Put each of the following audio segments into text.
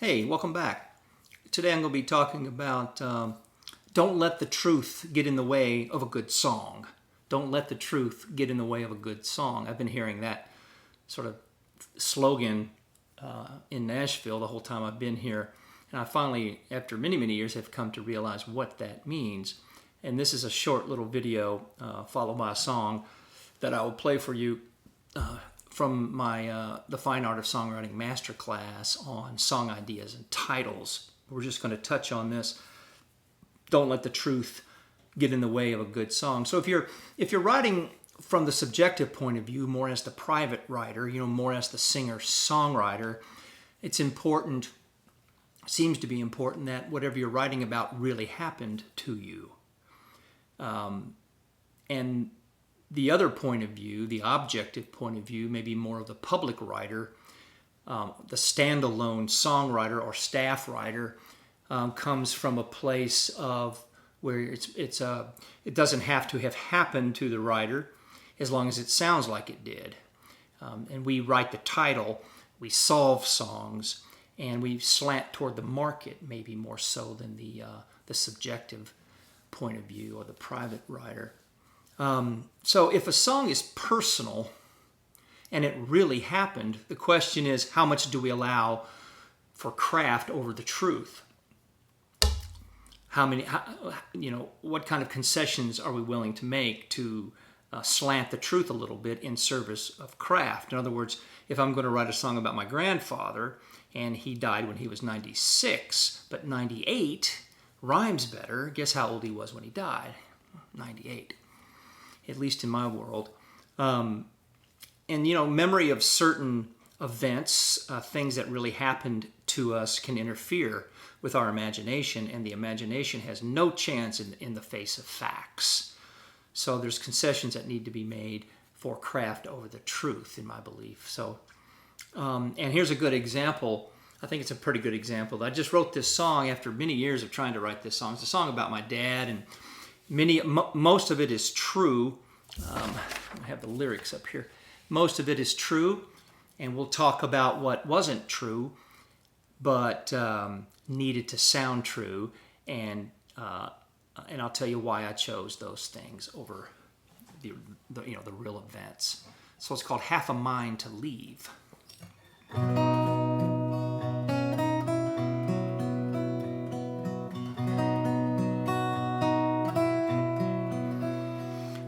Hey, welcome back. Today I'm going to be talking about don't let the truth get in the way of a good song. Don't let the truth get in the way of a good song. I've been hearing that sort of slogan in Nashville the whole time I've been here. And I finally, after many, many years, have come to realize what that means. And this is a short little video followed by a song that I will play for you from my the Fine Art of Songwriting Masterclass on song ideas and titles. We're just going to touch on this. Don't let the truth get in the way of a good song. So if you're writing from the subjective point of view, more as the private writer, more as the singer-songwriter, it's important, seems to be important, that whatever you're writing about really happened to you. And the other point of view, the objective point of view, maybe more of the public writer, the standalone songwriter or staff writer, comes from a place of where it doesn't have to have happened to the writer as long as it sounds like it did. And we write the title, we solve songs, and we slant toward the market maybe more so than the subjective point of view or the private writer. So if a song is personal and it really happened, the question is, how much do we allow for craft over the truth? What kind of concessions are we willing to make to slant the truth a little bit in service of craft? In other words, if I'm going to write a song about my grandfather and he died when he was 96, but 98 rhymes better, guess how old he was when he died? 98. At least in my world. And memory of certain events, things that really happened to us, can interfere with our imagination, and the imagination has no chance in the face of facts. So there's concessions that need to be made for craft over the truth, in my belief. So, and here's a good example. I think it's a pretty good example. I just wrote this song after many years of trying to write this song. It's a song about my dad, and most of it is true. I have the lyrics up here. Most of it is true, and we'll talk about what wasn't true, but needed to sound true, and I'll tell you why I chose those things over the real events. So it's called Half a Mind to Leave.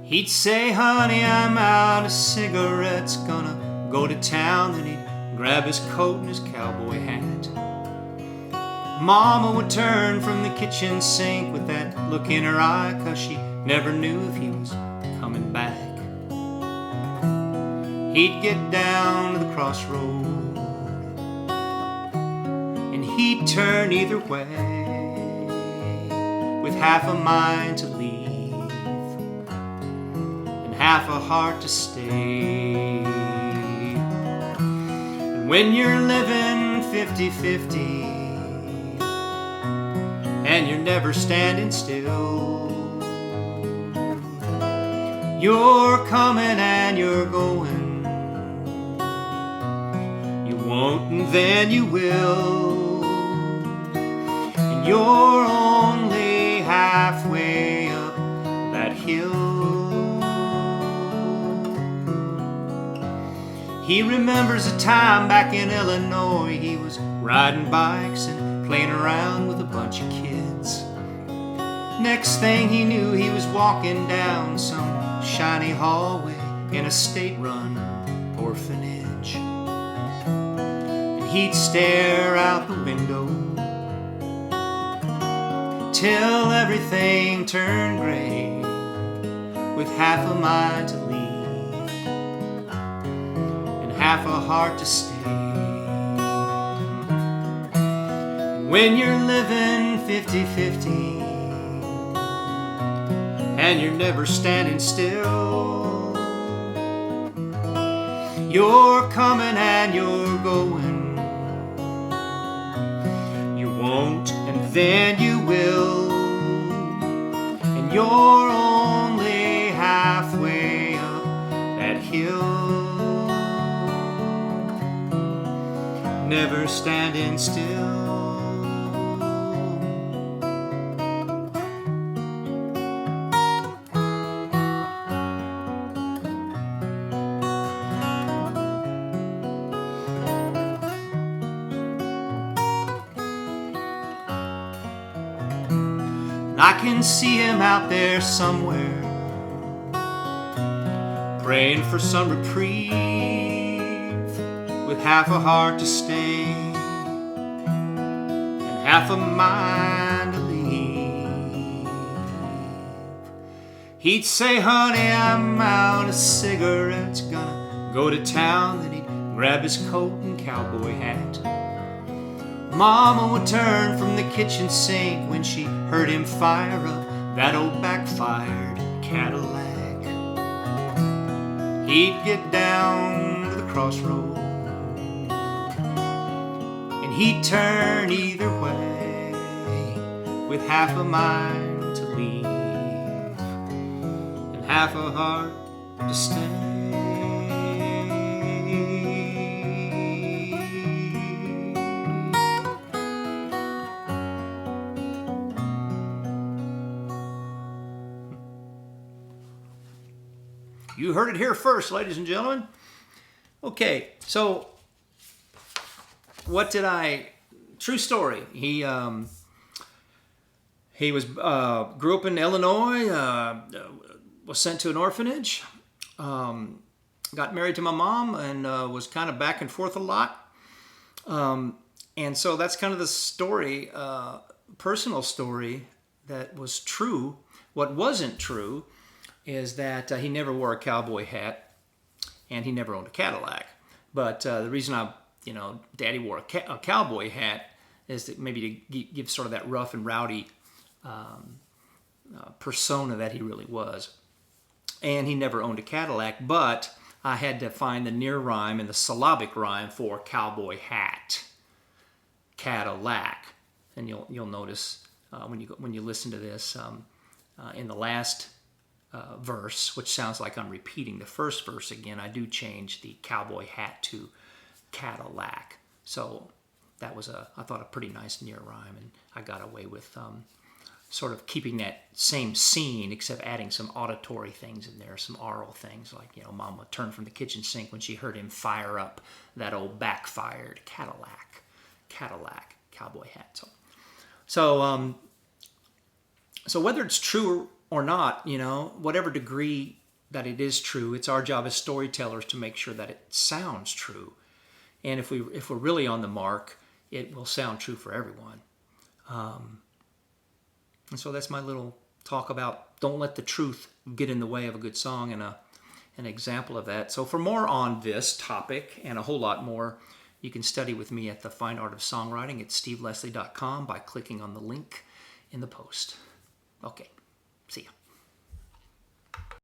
He'd say, honey, I'm out of cigarettes, gonna go to town. Then he'd grab his coat and his cowboy hat. Mama would turn from the kitchen sink with that look in her eye, 'cause she never knew if he was coming back. He'd get down to the crossroad and he'd turn either way, with half a mind to leave, half a heart to stay. And when you're living 50-50 and you're never standing still, you're coming and you're going, you won't and then you will, and you're only halfway up that hill. He remembers a time back in Illinois. He was riding bikes and playing around with a bunch of kids. Next thing he knew, he was walking down some shiny hallway in a state-run orphanage. And he'd stare out the window till everything turned gray, with half a mind to leave, half a heart to stay. When you're living 50-50 and you're never standing still, you're coming and you're going, you won't and then you will, and you're only halfway up that hill. Never standing still. and I can see him out there somewhere, praying for some reprieve, with half a heart to stay and half a mind to leave. He'd say, honey, I'm out of cigarettes, gonna go to town. Then he'd grab his coat and cowboy hat. Mama would turn from the kitchen sink when she heard him fire up that old backfired Cadillac. He'd get down to the crossroad and he'd turn either way, with half a mind to leave and half a heart to stay. You heard it here first, ladies and gentlemen. Okay, so what did I? True story. He was grew up in Illinois. Was sent to an orphanage. Got married to my mom and was kind of back and forth a lot. And so that's kind of the story, personal story that was true. What wasn't true is that he never wore a cowboy hat and he never owned a Cadillac. But the reason Daddy wore a cowboy hat is that maybe to give sort of that rough and rowdy persona that he really was. And he never owned a Cadillac, but I had to find the near rhyme and the syllabic rhyme for cowboy hat, Cadillac. And you'll notice when you listen to this in the last verse, which sounds like I'm repeating the first verse again, I do change the cowboy hat to Cadillac. So that was I thought a pretty nice near rhyme, and I got away with sort of keeping that same scene, except adding some auditory things in there, some oral things like, Mama turned from the kitchen sink when she heard him fire up that old backfired Cadillac, cowboy hat. So whether it's true or not, whatever degree that it is true, it's our job as storytellers to make sure that it sounds true. And if we're really on the mark, it will sound true for everyone. And so that's my little talk about don't let the truth get in the way of a good song, and an example of that. So for more on this topic and a whole lot more, you can study with me at the Fine Art of Songwriting at steveleslie.com by clicking on the link in the post. Okay. See ya.